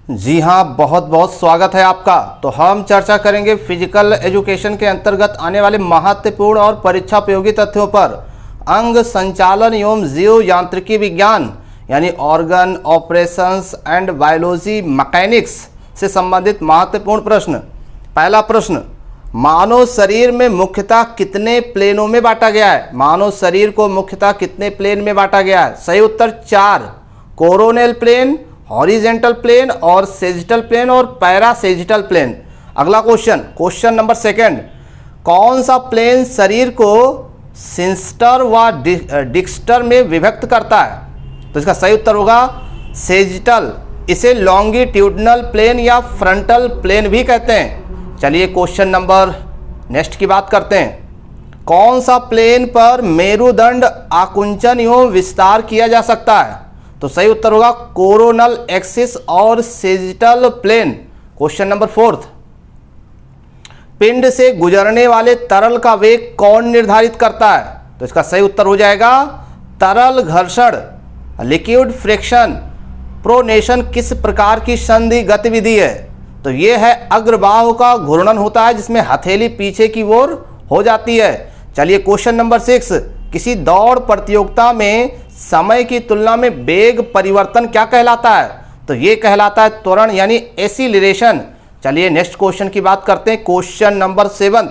जी हाँ, बहुत बहुत स्वागत है आपका। तो हम चर्चा करेंगे फिजिकल एजुकेशन के अंतर्गत आने वाले महत्वपूर्ण और परीक्षा उपयोगी तथ्यों पर। अंग संचालन एवं जीव यांत्रिकी विज्ञान यानी organ operations and biology mechanics से संबंधित महत्वपूर्ण प्रश्न। पहला प्रश्न, मानव शरीर में मुख्यतः कितने प्लेनों में बांटा गया है? मानव शरीर को मुख्यतः कितने प्लेन में बांटा गया है? सही उत्तर 4, कोरोनल प्लेन, हॉरिजेंटल प्लेन और सेजिटल प्लेन और पैरासेजिटल प्लेन। अगला क्वेश्चन नंबर 2, कौन सा प्लेन शरीर को सिंस्टर व डिक्स्टर में विभक्त करता है? तो इसका सही उत्तर होगा सेजिटल। इसे लॉन्गिट्यूडनल प्लेन या फ्रंटल प्लेन भी कहते हैं। चलिए क्वेश्चन नंबर नेक्स्ट की बात करते हैं। कौन सा प्लेन पर मेरुदंड आकुंचन एवं विस्तार किया जा सकता है? तो सही उत्तर होगा कोरोनल एक्सिस और सेजिटल प्लेन। क्वेश्चन नंबर 4, पिंड से गुजरने वाले तरल का वेग कौन निर्धारित करता है? तो इसका सही उत्तर हो जाएगा तरल घर्षण, लिक्विड फ्रिक्शन। प्रोनेशन किस प्रकार की संधि गतिविधि है? तो यह है अग्रबाहु का घूर्णन होता है जिसमें हथेली पीछे की ओर हो जाती है। चलिए क्वेश्चन नंबर 6, किसी दौड़ प्रतियोगिता में समय की तुलना में वेग परिवर्तन क्या कहलाता है? तो ये कहलाता है त्वरण यानी एसिलरेशन। चलिए नेक्स्ट क्वेश्चन की बात करते हैं। क्वेश्चन नंबर 7,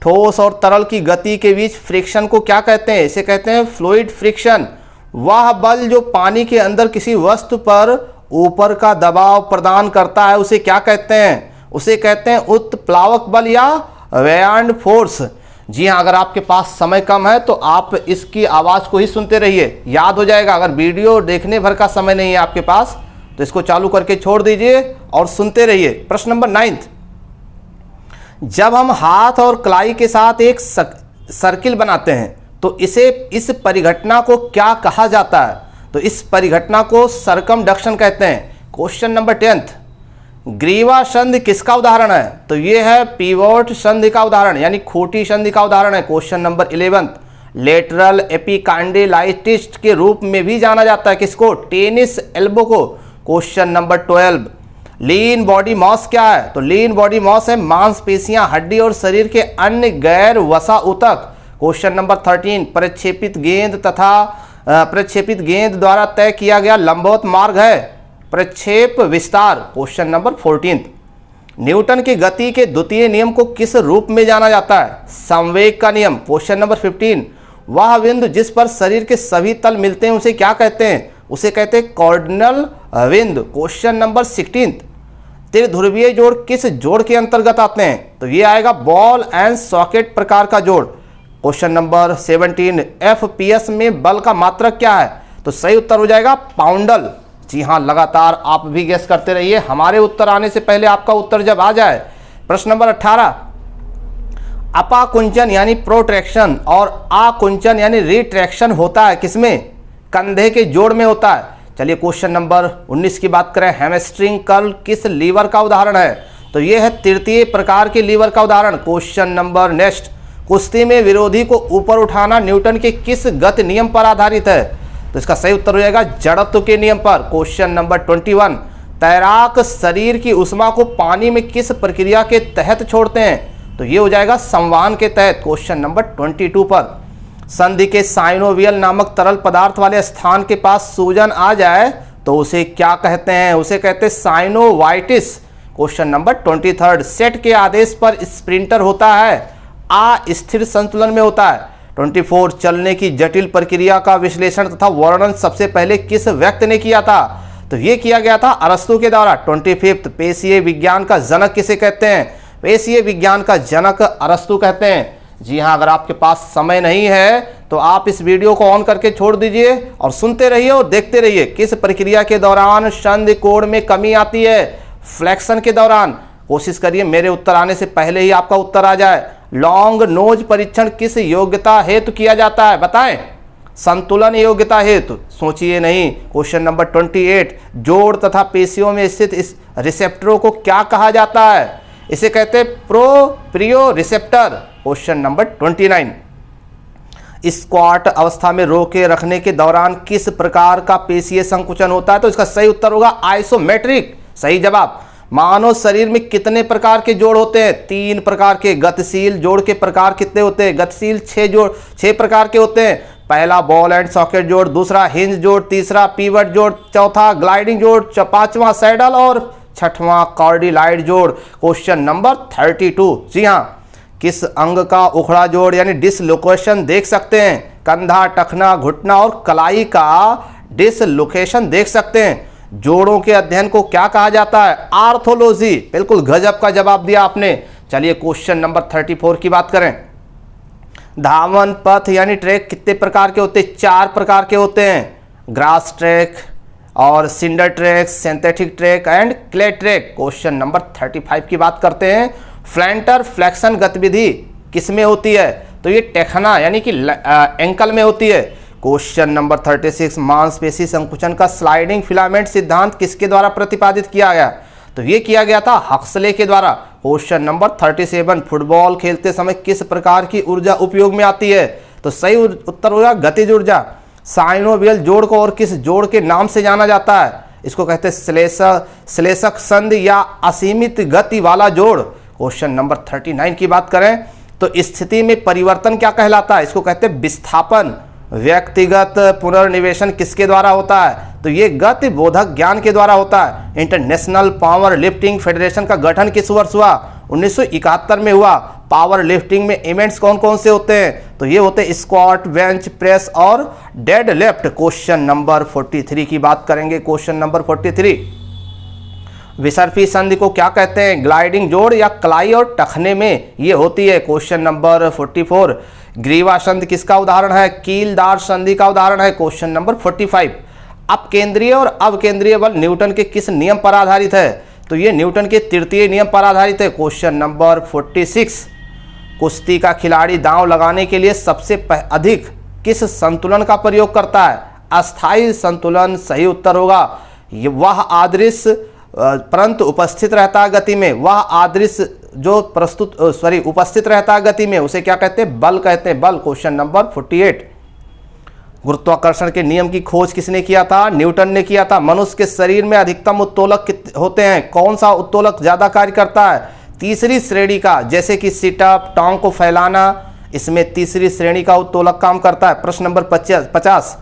ठोस और तरल की गति के बीच फ्रिक्शन को क्या कहते हैं? इसे कहते हैं फ्लूइड फ्रिक्शन। वह बल जो पानी के अंदर किसी वस्तु पर ऊपर का दबाव प्रदान करता है उसे क्या कहते हैं? उसे कहते हैं उत्प्लावक बल या वेयांड फोर्स। जी हाँ, अगर आपके पास समय कम है तो आप इसकी आवाज़ को ही सुनते रहिए, याद हो जाएगा। अगर वीडियो देखने भर का समय नहीं है आपके पास तो इसको चालू करके छोड़ दीजिए और सुनते रहिए। प्रश्न नंबर 9, जब हम हाथ और कलाई के साथ एक सर्किल बनाते हैं तो इस परिघटना को क्या कहा जाता है? तो इस परिघटना को सरकमडक्शन कहते हैं। क्वेश्चन नंबर 10, ग्रीवा संधि किसका उदाहरण है? तो ये है पिवोट संधि का उदाहरण यानी खूंटी संधि का उदाहरण है। क्वेश्चन नंबर 11, लेटरल एपिकांडिलाइटिस के रूप में भी जाना जाता है किसको? टेनिस एल्बो को। Question number 12, lean body mass क्या है? तो लीन बॉडी मास है मांसपेशियां, हड्डी और शरीर के अन्य गैर वसा ऊतक। क्वेश्चन नंबर 13, प्रक्षेपित गेंद द्वारा तय किया गया लंबवत मार्ग है प्रक्षेप विस्तार। क्वेश्चन नंबर 14, न्यूटन की गति के द्वितीय नियम को किस रूप में जाना जाता है? संवेग का नियम। क्वेश्चन नंबर 15, वह बिंदु जिस पर शरीर के सभी तल मिलते हैं उसे क्या कहते हैं? उसे कहते हैं कॉर्डिनल बिंदु। क्वेश्चन नंबर 16, त्रिध्रुवीय जोड़ किस जोड़ के अंतर्गत आते हैं? तो ये आएगा बॉल एंड सॉकेट प्रकार का जोड़। क्वेश्चन नंबर 17, FPS में बल का मात्रक क्या है? तो सही उत्तर हो जाएगा पाउंडल। जी हाँ, लगातार आप भी गेस करते रहिए, हमारे उत्तर आने से पहले आपका उत्तर जब आ जाए। प्रश्न नंबर 18, अपाकुंचन यानी प्रोट्रैक्शन और आकुंचन यानी रिट्रैक्शन होता है किसमें? कंधे के जोड़ में होता है। चलिए क्वेश्चन नंबर 19 की बात करें। हैमस्ट्रिंग कर्ल किस लीवर का उदाहरण है? तो यह है तृतीय प्रकार के लीवर का उदाहरण। क्वेश्चन नंबर नेक्स्ट, कुश्ती में विरोधी को ऊपर उठाना न्यूटन के किस गति नियम पर आधारित है? तो इसका सही उत्तर हो जाएगा जड़त्व के नियम पर। क्वेश्चन नंबर 21, तैराक शरीर की उष्मा को पानी में किस प्रक्रिया के तहत छोड़ते हैं? तो ये हो जाएगा संवहन के तहत। क्वेश्चन नंबर 22 पर, संधि के साइनोवियल नामक तरल पदार्थ वाले स्थान के पास सूजन आ जाए तो उसे क्या कहते हैं? उसे कहते हैं साइनोवाइटिस। क्वेश्चन नंबर 23, सेट के आदेश पर स्प्रिंटर होता है अस्थिर संतुलन में होता है। 24, चलने की जटिल प्रक्रिया का विश्लेषण तथा वर्णन सबसे पहले किस व्यक्ति ने किया था? तो ये किया गया था अरस्तु के द्वारा। 25, पेशीय विज्ञान का जनक किसे कहते हैं? पेशीय विज्ञान का जनक अरस्तु कहते हैं। जी हाँ, अगर आपके पास समय नहीं है तो आप इस वीडियो को ऑन करके छोड़ दीजिए और सुनते रहिए और देखते रहिए। किस प्रक्रिया के दौरान संधि कोण में कमी आती है? फ्लेक्शन के दौरान। कोशिश करिए मेरे उत्तर आने से पहले ही आपका उत्तर आ जाए। लॉन्ग नोज परीक्षण किस योग्यता हेतु किया जाता है? बताएं। संतुलन योग्यता हेतु। सोचिए नहीं। क्वेश्चन नंबर 28, जोड़ तथा पेशियों में स्थित इस रिसेप्टरों को क्या कहा जाता है? इसे कहते हैं proprio receptor. Question number 29, squat अवस्था में रोके रखने के दौरान किस प्रकार का पेशीय संकुचन होता है? तो इसका सही उत्तर होगा आइसोमेट्रिक। सही जवाब। मानव शरीर में कितने प्रकार के जोड़ होते हैं? 3 प्रकार के। गतिशील जोड़ के प्रकार कितने होते हैं? गतिशील 6 प्रकार के होते हैं। पहला बॉल एंड सॉकेट जोड़, दूसरा हिंज जोड़, तीसरा पिवट जोड़, चौथा ग्लाइडिंग जोड़, पांचवा सैडल और छठवां कॉर्डिलाइड जोड़। Question number 32। जी हाँ, किस अंग का उखड़ा जोड़ यानी डिसलोकेशन देख सकते हैं? कंधा, टखना, घुटना और कलाई का डिसलोकेशन देख सकते हैं। जोड़ों के अध्ययन को क्या कहा जाता है? आर्थोलॉजी। बिल्कुल गजब का जवाब दिया आपने। चलिए क्वेश्चन नंबर 34 की बात करें। धावन पथ यानी ट्रैक कितने प्रकार के होते हैं? 4 प्रकार के होते हैं। ग्रास ट्रैक और cinder track, synthetic track and clay track. Question number 35 की बात करते हैं। फ्लैंटर फ्लेक्शन गतिविधि किसमें होती है? तो ये टेखना यानी कि एंकल में होती है। Question number 36। मांसपेशी संकुचन का स्लाइडिंग फिलामेंट सिद्धांत किसके द्वारा प्रतिपादित किया गया? तो ये किया गया था हक्सले के द्वारा। Question number 37। फुटबॉल खेलते समय किस प्रकार की ऊर्जा उपयोग में आती है? तो सही उत्तर होगा गतिज ऊर्जा। साइनोवियल जोड़ को और किस जोड़ के नाम से जाना जाता है? इसको कहते हैं श्लेषक संधि या असीमित गति वाला जोड़। क्वेश्चन नंबर 39 की बात करें तो स्थिति में परिवर्तन क्या कहलाता है? इसको कहते हैं विस्थापन। व्यक्तिगत पुनर्निवेशन किसके द्वारा होता है? तो ये गति बोधक ज्ञान के द्वारा होता है। इंटरनेशनल पावर लिफ्टिंग फेडरेशन का गठन किस वर्ष हुआ? 1971 में हुआ। पावर लिफ्टिंग में इवेंट्स कौन कौन से होते हैं? तो ये होते हैं स्क्वाट, बेंच प्रेस और डेड लिफ्ट। क्वेश्चन नंबर 43 की बात करेंगे। Question number 43। विसर्पी संधि को क्या कहते हैं? ग्लाइडिंग जोड़ या कलाई और टखने में ये होती है। Question number 44। ग्रीवा संधि किसका उदाहरण है? कीलदार संधि का उदाहरण है। Question number 45। अपकेंद्रीय और अवकेंद्रीय बल न्यूटन के किस नियम पर आधारित है? तो ये न्यूटन के तृतीय नियम पर आधारित है। Question number 46। कुश्ती का खिलाड़ी दांव लगाने के लिए सबसे अधिक किस संतुलन का प्रयोग करता है? अस्थायी संतुलन सही उत्तर होगा। वह अदृश्य परंतु उपस्थित रहता है गति में, वह अदृश्य जो उपस्थित रहता है गति में, उसे क्या कहते हैं? बल कहते हैं, बल। Question number 48। गुरुत्वाकर्षण के नियम की खोज किसने किया था? न्यूटन ने किया था। मनुष्य के शरीर में अधिकतम उत्तोलक होते हैं? कौन सा उत्तोलक ज्यादा कार्य करता है? तीसरी श्रेणी का, जैसे कि सिटअप, टांग को फैलाना, इसमें तीसरी श्रेणी का उत्तोलक काम करता है। प्रश्न नंबर 50।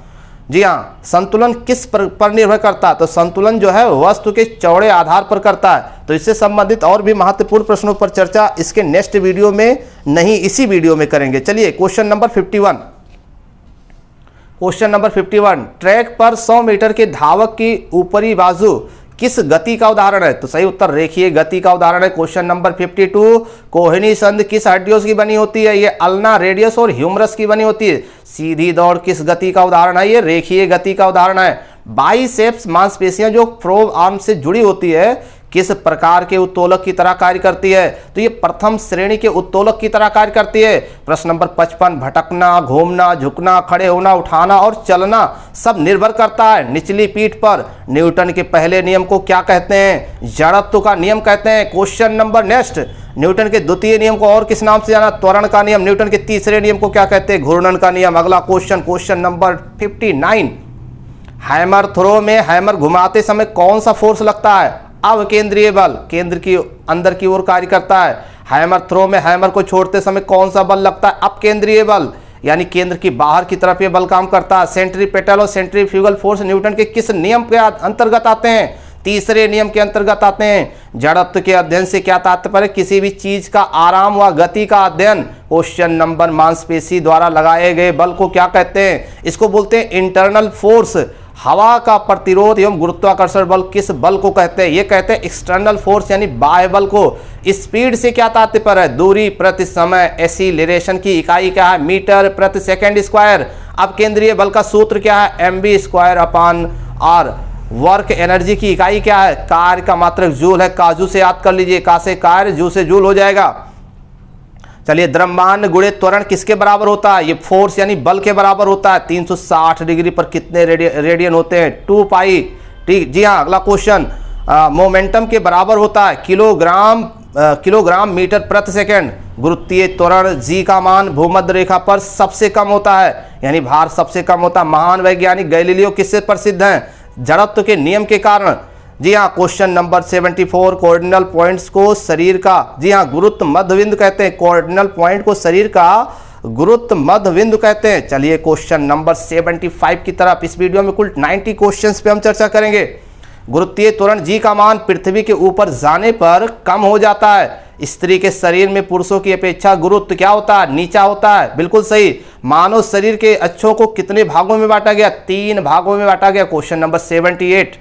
जी हाँ, संतुलन किस पर निर्भर करता है? तो संतुलन जो है वस्तु के चौड़े आधार पर करता है। तो इससे संबंधित और भी महत्वपूर्ण प्रश्नों पर चर्चा इसके नेक्स्ट वीडियो में नहीं, इसी वीडियो में करेंगे। चलिए question number 51। Question number 51। Track पर 100 मीटर के धावक की ऊपरी बाजू किस गति का उदाहरण है? तो सही उत्तर रेखीय गति का उदाहरण है। Question number 52। कोहनी संधि किस हड्डियों की बनी होती है? ये अल्ना, रेडियस और ह्यूमरस की बनी होती है। सीधी दौड़ किस गति का उदाहरण है? ये रेखीय गति का उदाहरण है। बाइसेप्स मांसपेशियां जो प्रोब आर्म से जुड़ी होती है किस प्रकार के उत्तोलक की तरह कार्य करती है? तो ये प्रथम श्रेणी के उत्तोलक की तरह कार्य करती है। प्रश्न नंबर 55। भटकना, घूमना, झुकना, खड़े होना, उठाना और चलना सब निर्भर करता है निचली पीठ पर। न्यूटन के पहले नियम को क्या कहते हैं? जड़त्व का नियम कहते हैं। Question number next. न्यूटन के द्वितीय नियम को और किस नाम से जाना? त्वरण का नियम। न्यूटन के तीसरे नियम को क्या कहते हैं? घूर्णन का नियम। अगला question, question number 59। Hammer throw में हैमर घुमाते समय कौन सा फोर्स लगता है? अवकेंद्रीय बल, केंद्र की अंदर की ओर कार्य करता है। हैमर थ्रो में हैमर को छोड़ते समय कौन सा बल लगता है? अपकेंद्रीय बल, यानी केंद्र की बाहर की तरफ ये बल काम करता है। सेंट्रीपेटल और सेंट्रीफ्यूगल फोर्स न्यूटन के किस नियम के अंतर्गत आते हैं? तीसरे नियम के अंतर्गत आते हैं। जड़त्व के अध्ययन से क्या तात्पर्य? किसी भी चीज का आराम व गति का अध्ययन। क्वेश्चन नंबर मांसपेशी द्वारा लगाए गए बल को क्या कहते हैं? इसको बोलते हैं इंटरनल फोर्स। हवा का प्रतिरोध एवं गुरुत्वाकर्षण बल किस बल को कहते हैं? ये कहते हैं एक्सटर्नल फोर्स यानी बाह्य बल को। स्पीड से क्या तात्पर्य है? दूरी प्रति समय। एक्सीलरेशन की इकाई क्या है? मीटर प्रति सेकंड स्क्वायर। अब केंद्रीय बल का सूत्र क्या है? mv²/r। वर्क एनर्जी की इकाई क्या है? कार्य का मात्रक जूल है। काजू से याद कर लीजिए, का से कार्य, जू से जूल हो जाएगा। चलिए, द्रव्यमान गुणे त्वरण किसके बराबर होता है? ये फोर्स यानी बल के बराबर होता है। 360 डिग्री पर कितने रेडियन होते हैं? 2 पाई। ठीक, जी हाँ। अगला क्वेश्चन, मोमेंटम के बराबर होता है किलोग्राम मीटर प्रति सेकंड। गुरुत्वीय त्वरण जी का मान भूमध्य रेखा पर सबसे कम होता है, यानी भार सबसे कम होता है। महान वैज्ञानिक गैलीलियो किससे प्रसिद्ध हैं? जड़त्व के नियम के कारण। जी हाँ, क्वेश्चन नंबर 74, कोऑर्डिनल पॉइंट्स को शरीर का, जी हाँ, गुरुत्व मध्य बिंदु कहते हैं। कोऑर्डिनल पॉइंट को शरीर का गुरुत्व मध्य बिंदु कहते हैं। चलिए क्वेश्चन नंबर 75 की तरफ। इस वीडियो में कुल 90 क्वेश्चंस पे हम चर्चा करेंगे। गुरुत्वीय त्वरण जी का मान पृथ्वी के ऊपर जाने पर कम हो जाता है। स्त्री के शरीर में पुरुषों की अपेक्षा गुरुत्व क्या होता है? नीचा होता है। बिल्कुल सही। मानव शरीर के अक्षों को कितने भागों में बांटा गया? 3 भागों में बांटा गया। क्वेश्चन नंबर 78,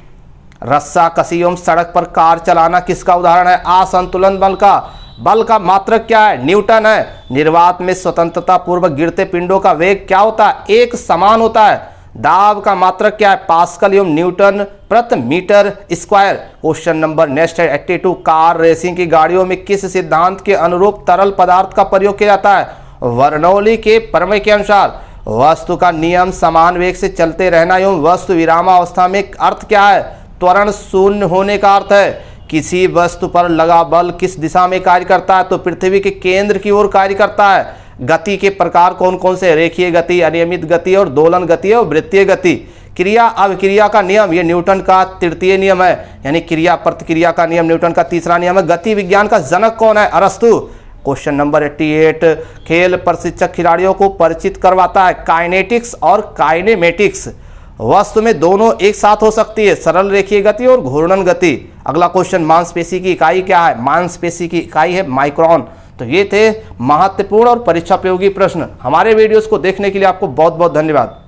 रस्सा कसी एवं सड़क पर कार चलाना किसका उदाहरण है? असंतुलन बल का। बल का मात्रक क्या है? न्यूटन है। निर्वात में स्वतंत्रता पूर्वक गिरते पिंडों का वेग क्या होता है? एक समान होता है। दाब का मात्रक क्या है? पास्कल एवं न्यूटन प्रति metre square. Question number next है 82, कार रेसिंग की गाड़ियों में किस सिद्धांत के अनुरूप तरल पदार्थ का प्रयोग किया जाता है? बर्नौली के प्रमेय के अनुसार। वस्तु का नियम समान वेग से चलते रहना एवं वस्तु विरामावस्था में अर्थ क्या है? त्वरण शून्य होने का अर्थ है। किसी वस्तु पर लगा बल किस दिशा में कार्य करता है? तो पृथ्वी के केंद्र की ओर कार्य करता है। गति के प्रकार कौन कौन से? रेखीय गति, अनियमित गति और दोलन गति और वृत्तीय गति। क्रिया अभिक्रिया का नियम, ये न्यूटन का तृतीय नियम है, यानी क्रिया प्रतिक्रिया का नियम न्यूटन का तीसरा नियम है। गति विज्ञान का जनक कौन है? अरस्तु। क्वेश्चन नंबर 88, खेल प्रशिक्षक खिलाड़ियों को परिचित करवाता है काइनेटिक्स और काइनेमेटिक्स। वस्तु में दोनों एक साथ हो सकती है, सरल रेखीय गति और घूर्णन गति। अगला क्वेश्चन, मांसपेशी की इकाई क्या है? मांसपेशी की इकाई है माइक्रोन। तो ये थे महत्वपूर्ण और परीक्षा उपयोगी प्रश्न। हमारे वीडियोस को देखने के लिए आपको बहुत बहुत धन्यवाद।